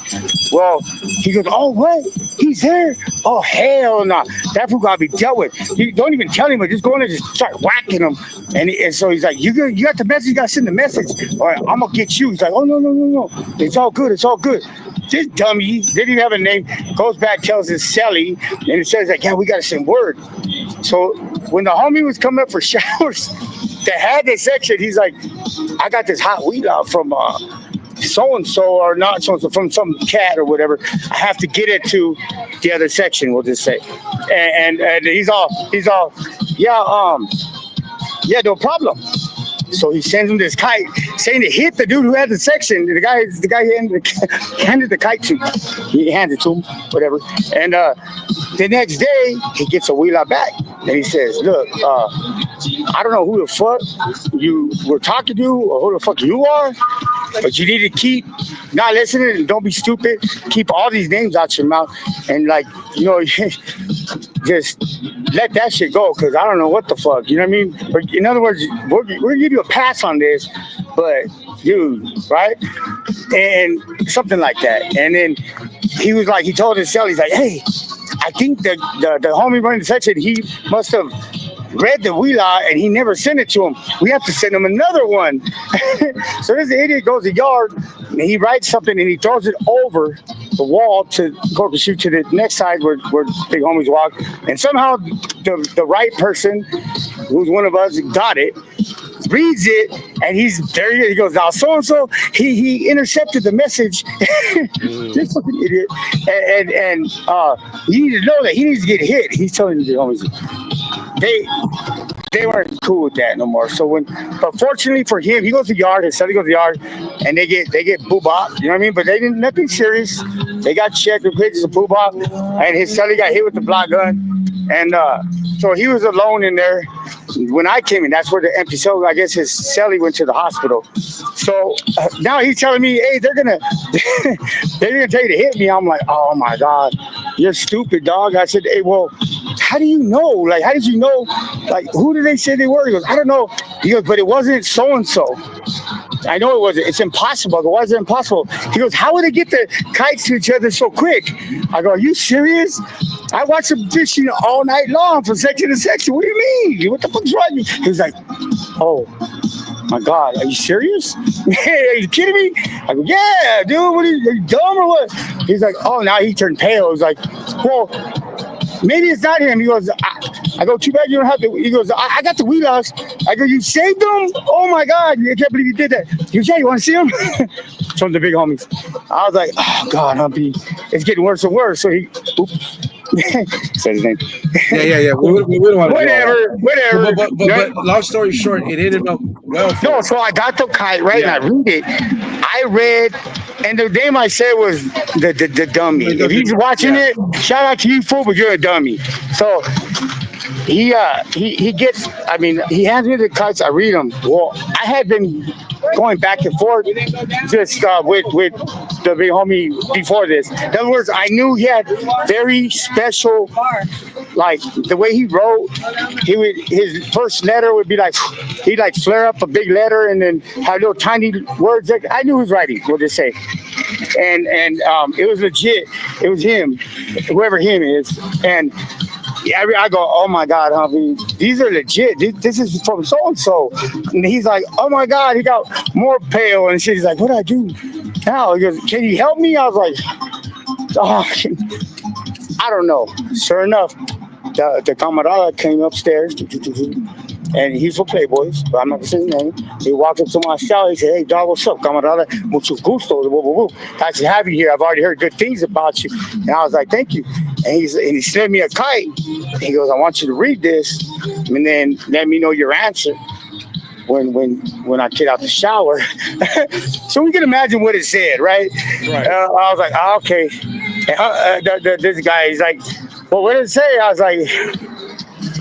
Well, he goes, oh, what? He's there? Oh, hell no. That fool got to be dealt with. You don't even tell him, but just go in and just start whacking him. And so he's like, you got the message? You got to send the message. All right, I'm going to get you. He's like, oh, no. It's all good. It's all good. This dummy didn't even have a name. Goes back, tells his celly, and it says, like, yeah, we got to send word. So when the homie was coming up for showers, that had this section, he's like, I got this hot weed out from so-and-so or not so-and-so, from some cat or whatever. I have to get it to the other section, we'll just say. And he's all, yeah, no problem. So he sends him this kite saying to hit the dude who had the section. The guy handed the kite to. He handed it to him, whatever. And the next day, he gets a wheeler back. And he says, look, I don't know who the fuck you were talking to or who the fuck you are, but you need to keep not listening and don't be stupid. Keep all these names out your mouth and, like, you know, just let that shit go because I don't know what the fuck. You know what I mean? In other words, we're going to give you a pass on this, but dude, right? And something like that. And then he was like, he told his cell, he's like, hey, I think the homie running the section, he must have read the wheeler and he never sent it to him. We have to send him another one. So this idiot goes to the yard and he writes something and he throws it over the wall to go to shoot to the next side where big homies walk. And somehow the right person, who's one of us, got it. reads it, and he's there. He goes, now so and so, he intercepted the message. This fucking idiot, and you need to know that he needs to get hit. He's telling the homies, they weren't cool with that no more. So but fortunately for him, he goes to the yard. His son goes to the yard, and they get boo-bop. You know what I mean? But they didn't nothing serious. They got checked with pictures of boo-bop, and his son got hit with the block gun, and so he was alone in there. When I came in, that's where the empty cell. I guess his cellie went to the hospital. So now he's telling me, "Hey, they're gonna tell you to hit me." I'm like, "Oh my god, you're stupid, dog." I said, "Hey, well, how do you know? Like, how did you know? Like, who did they say they were?" He goes, "I don't know." He goes, "But it wasn't so and so." I know it wasn't. It's impossible. I go, "Why is it impossible?" He goes, "How would they get the kites to each other so quick?" I go, "Are you serious? I watched them fishing all night long from section to section. What do you mean? What the fuck's wrong?" He was like, "Oh my god, are you serious? Are you kidding me?" I go, "Yeah, dude. What are you dumb or what?" He's like, "Oh," now he turned pale. He's like, "Well, maybe it's not him." He goes, I go, "Too bad you don't have to." He goes, I got the wheelhouse. I go, "You saved them? Oh my god, I can't believe you did that." He goes, "Yeah, you want to see him?" From the big homies. I was like, "Oh god, Humpy, it's getting worse and worse." So he, oops. Said his name. Yeah. We don't want to whatever. But long story short, it ended up well. No, so I got the kite, right? Yeah. And I read it. I read, and the name I said was the dummy. If he's watching it, shout out to you, fool, but you're a dummy. So he gets. I mean, he hands me the kites. I read them. Well, I had been going back and forth just with the big homie before this. In other words, I knew he had very special, like the way he wrote. His first letter would be like, he'd like flare up a big letter and then have little tiny words. I knew his writing, we'll just say. And it was legit. It was him, whoever him is. And I go, "Oh my god, Humpy, these are legit. This is from so and so." And he's like, "Oh my god," he got more pale and shit. He's like, "What do I do now?" He goes, "Can you help me?" I was like, "Oh, I don't know." Sure enough, the camarada came upstairs, and he's for Playboys, but I'm not gonna say his name. He walked up to my cell. He said, "Hey, dog, what's up, camarada? Mucho gusto. Nice to have you here. I've already heard good things about you." And I was like, "Thank you." And he sent me a kite. He goes, "I want you to read this, and then let me know your answer when I get out the shower." So we can imagine what it said, right? Right. I was like, "Oh, okay." And, this guy, he's like, "Well, what did it say?" I was like,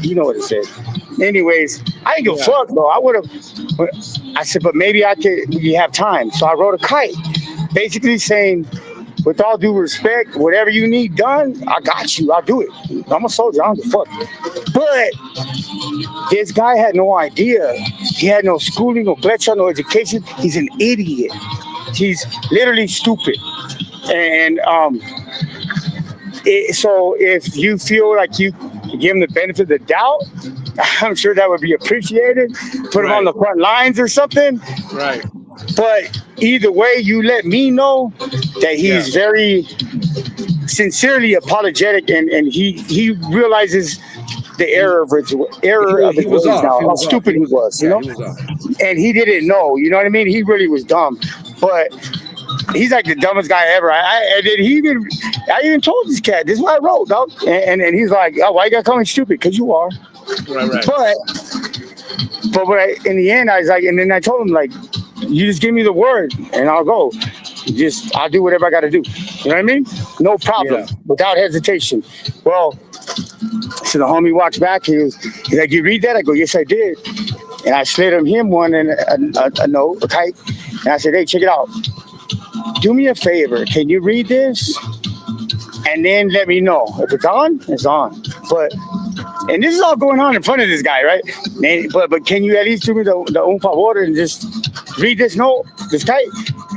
"You know what it said." Anyways, I didn't give a fuck though. I would have. I said, "But maybe I could. You have time." So I wrote a kite, basically saying, "With all due respect, whatever you need done, I got you. I'll do it. I'm a soldier. I don't give a fuck." But this guy had no idea. He had no schooling, no lecture, no education. He's an idiot. He's literally stupid. And so if you feel like you give him the benefit of the doubt, I'm sure that would be appreciated. Put him on the front lines or something. Right. But either way, you let me know that he's very sincerely apologetic, and he realizes the error of his ways now, how stupid he was, you know? And he didn't know, you know what I mean? He really was dumb. But he's like the dumbest guy ever. I even told this cat, "This is what I wrote, dog." And he's like, "Oh, why you gotta call me stupid?" "Because you are." Right. But in the end, I was like, and then I told him, like, "You just give me the word and I'll go. I'll do whatever I got to do." You know what I mean? No problem, without hesitation. Well, so the homie walks back. He's like, "You read that?" I go, "Yes, I did." And I slid him one and a note, a kite. And I said, "Hey, check it out. Do me a favor. Can you read this? And then let me know. If it's on, it's on. And this is all going on in front of this guy, right? But can you at least do me the un favor and just read this note, this kite?"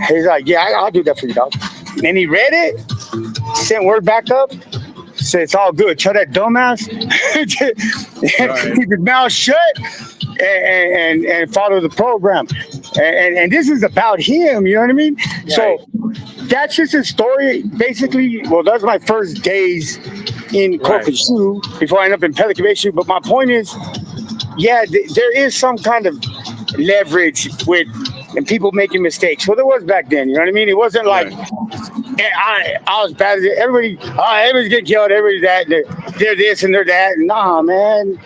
He's like, "Yeah, I'll do that for you, dog." And he read it, sent word back up, said, "It's all good. Tell that dumbass keep his mouth shut and follow the program." And this is about him, you know what I mean? Right. So that's just a story, basically. Well, that's my first days in Kokoshu before I end up in Pelican. But my point is, there is some kind of leverage with and people making mistakes. Well, there was back then. You know what I mean? It wasn't like I was bad. Everybody, everybody's getting killed. Everybody's that. They're this and they're that. Nah, man.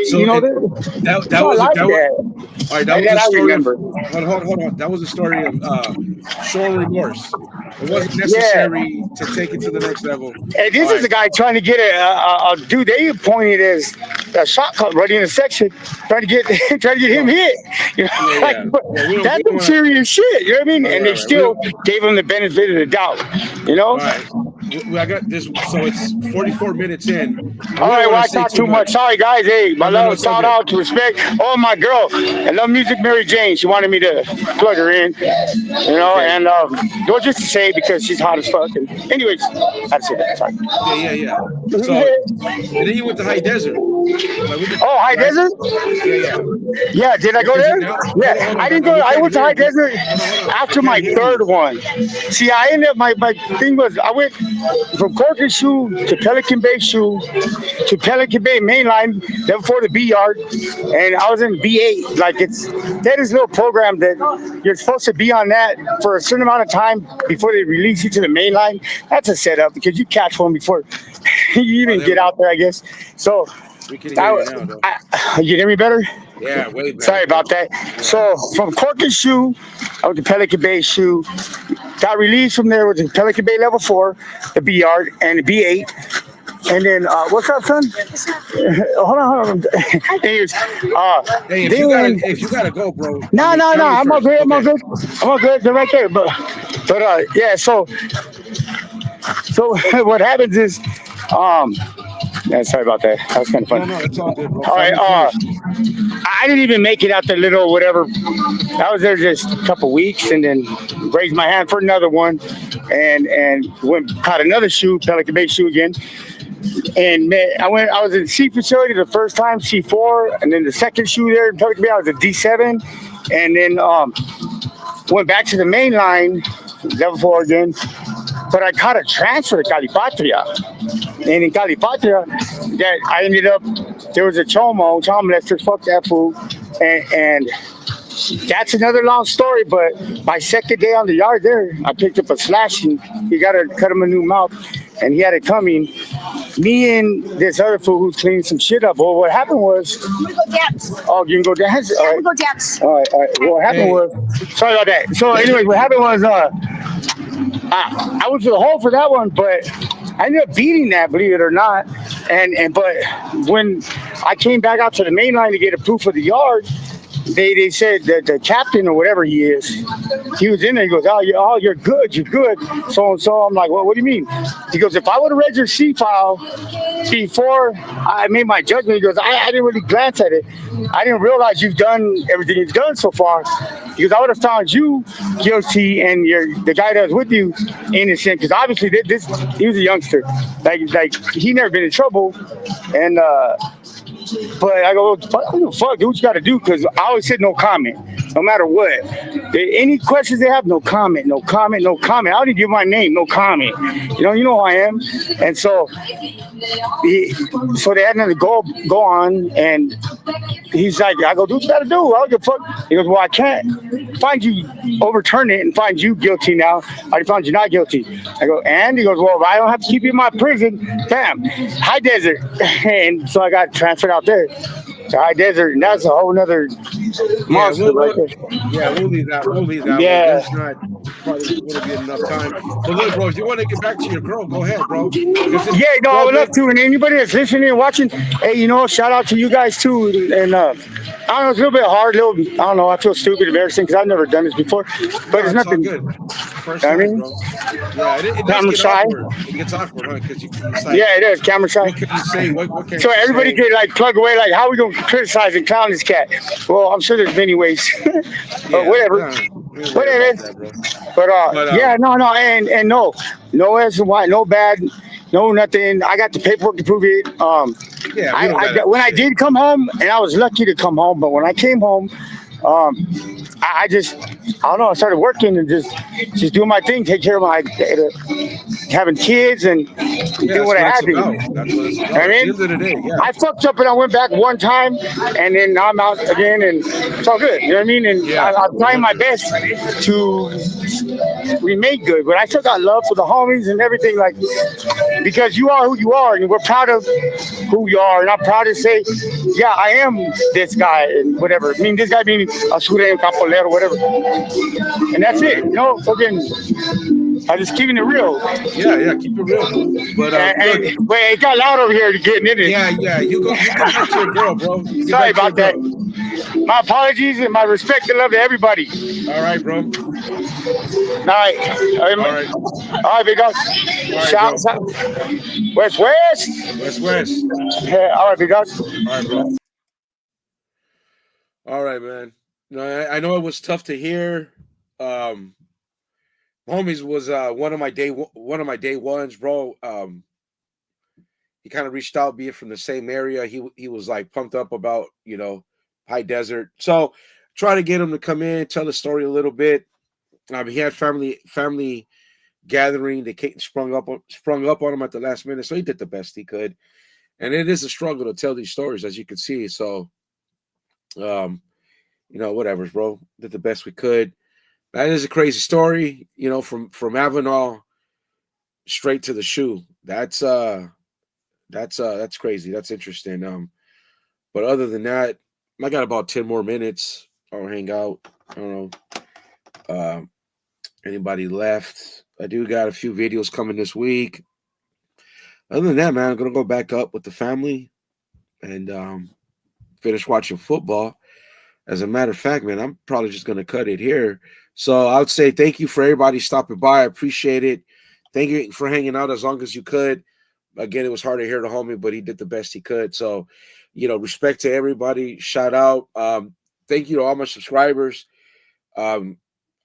So You know, that was like that was that. all right. That was That a I story of remember. hold on. That was a story of showing remorse. It wasn't Yeah. necessary to take it to the next level. And this All is right. a guy trying to get a dude. They appointed as a shot clock running in the section, trying to get trying to get him hit. You know, Yeah, like, yeah. Yeah, we that's don't some want to. serious shit. You know what I mean? All And right, they all right. We still gave him the benefit of the doubt. You know. all right. I got this. So it's 44 minutes in, and All we don't right, want well, to I say talked too too much. much. Sorry, guys. Hey, my No. love, It's all shout good. out to respect. Oh, my girl. I love music, Mary Jane. She wanted me to plug her in, you know, Okay. and well, just to say because she's hot as fuck. And anyways, I had to say that. Sorry. Yeah. So and then you went to High Desert. Like we did, Oh, High right? Desert? Yeah. Yeah, did I go Because there? now, Yeah, I Now, didn't now go. we I can't went to hear High you. Desert We after can't my hear third you. one. See, I ended up my thing was I went from Corcoran Shoe to Pelican Bay Shoe to Pelican Bay Mainline, then before the B yard, and I was in B8. Like that is a little program that you're supposed to be on that for a certain amount of time before they release you to the mainline. That's a setup because you catch one before you Oh, even there get we go. out there, I guess. So We can hear you now, though. you hear me better? Yeah, way better, Sorry bro. about that. Yeah. So from Corcoran Shoe, I went to Pelican Bay Shoe. Got released from there with the Pelican Bay Level 4, the B yard, and the B8. And then, what's up, son? Hold on. Anyways, Hey, then, if you gotta go, bro. I no, mean, no, no. family I'm all first. good. I'm all Okay. good. I'm all good. They're right there. But yeah. So what happens is, um, yeah, sorry about that. That was kind of No, fun. it's all good, bro. All right. Family first. I didn't even make it out the little whatever. I was there just a couple weeks, and then raised my hand for another one, and went caught another shoe, Pelican Bay shoe again. And man, I was in C facility the first time, C4, and then the second shoe there in Pelican Bay, I was at D7, and then went back to the main line, level 4 again. But I caught a transfer to Calipatria. And in Calipatria, that I ended up, there was a child molester, fuck that fool. And that's another long story, but my second day on the yard there, I picked up a slash and he got to cut him a new mouth and he had it coming. Me and this other fool who's cleaning some shit up. Well, what happened was, I'm gonna go dance. oh, you can go dance? All I'm right. gonna go dance. All right. What happened Hey, was, sorry about that. So, anyways, what happened was, I was to the hole for that one, but I ended up beating that, believe it or not. But when I came back out to the main line to get a proof of the yard, they said that the captain or whatever he is, he was in there. He goes, you're good, you're good. So and so. I'm like, well, what do you mean? He goes, if I would have read your C file before I made my judgment, he goes, I didn't really glance at it. I didn't realize you've done everything you've done so far. He goes, I would have found you guilty and the guy that was with you innocent because obviously he was a youngster. Like he never been in trouble, and. But I go, fuck, do what you got to do because I always said no comment, no matter what. Any questions they have, no comment, no comment, no comment. I didn't give my name, no comment. You know who I am. And so they had nothing to go on. And he's like, I go, do what you got to do. I don't give a fuck. He goes, well, I can't find you, overturn it and find you guilty now. I already found you not guilty. I go, and he goes, well, I don't have to keep you in my prison. Bam, High Desert. And so I got transferred out there to High Desert, and that's a whole nother Yeah, monster right there. we'll leave that. We'll leave that one. Yeah. There's not probably wouldn't be enough time. But look, bro, if you want to get back to your girl, go ahead, bro. Yeah, no, I would love to. And anybody that's listening and watching, hey, shout out to you guys too. And I don't know, it's a little bit hard, I don't know, I feel stupid, embarrassing because I've never done this before. But it's it's all nothing. good. First I time, mean, bro. Yeah, it does camera get shy. awkward. It gets awkward, huh? Because it's like, Yeah, it is camera shy. what can you say? What can So you everybody say? could like plug away, like, how are we gonna criticize and clown this cat? Well, I'm sure there's many ways. But whatever. We don't worry Whatever. about that, bro. But yeah, no, and no as and why, no bad, no nothing. I got the paperwork to prove it. Yeah, we don't gotta When I say. did come home, and I was lucky to come home, but when I came home, I just, I don't know. I started working and just doing my thing, take care of my, having kids and Yeah, doing that's what I what it's had to. about. That's what it's You know what about. I At the mean, end of the day, yeah. I fucked up and I went back one time, and then now I'm out again, and it's all good. You know what I mean? And Yeah, I'm trying my 100. best to remain good, but I still got love for the homies and everything, like because you are who you are, and we're proud of who you are, and I'm proud to say, yeah, I am this guy and whatever. I mean, this guy being a sureño, capolero, whatever, and that's All it. right. You know, fucking, I just keeping it real. Yeah, yeah. Keep it real, bro. But look, Wait, it got loud over here getting in it. yeah, yeah. You go. You get back to your girl, bro. You get Sorry back to your about that. girl. My apologies and my respect and love to everybody. All right, bro. All right. All right. All right, big guys. All right, bro. Shout, West, West. West, West. Yeah, all right, big guys. All right, bro. All right, man. No, I know it was tough to hear. Um, homies was one of my day ones, bro. He kind of reached out, being from the same area. He was like pumped up about high desert. So try to get him to come in, tell the story a little bit. He had family gathering. They sprung up on him at the last minute, so he did the best he could. And it is a struggle to tell these stories, as you can see. So, whatever, bro. Did the best we could. That is a crazy story, from Avenal straight to the shoe. That's crazy. That's interesting. But other than that, I got about 10 more minutes. I'll hang out. I don't know. Anybody left? I do got a few videos coming this week. Other than that, man, I'm gonna go back up with the family and finish watching football. As a matter of fact, man, I'm probably just gonna cut it here. So I would say thank you for everybody stopping by. I appreciate it. Thank you for hanging out as long as you could. Again, it was hard to hear the homie, but he did the best he could. So, respect to everybody. Shout out. Thank you to all my subscribers. Um,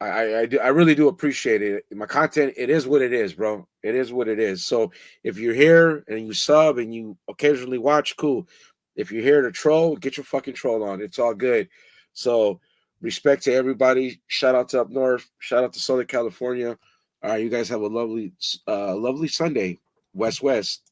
I really do appreciate it. My content, it is what it is, bro. It is what it is. So if you're here and you sub and you occasionally watch, cool. If you're here to troll, get your fucking troll on. It's all good. So respect to everybody. Shout out to up north. Shout out to Southern California. All right, you guys have a lovely Sunday. West West.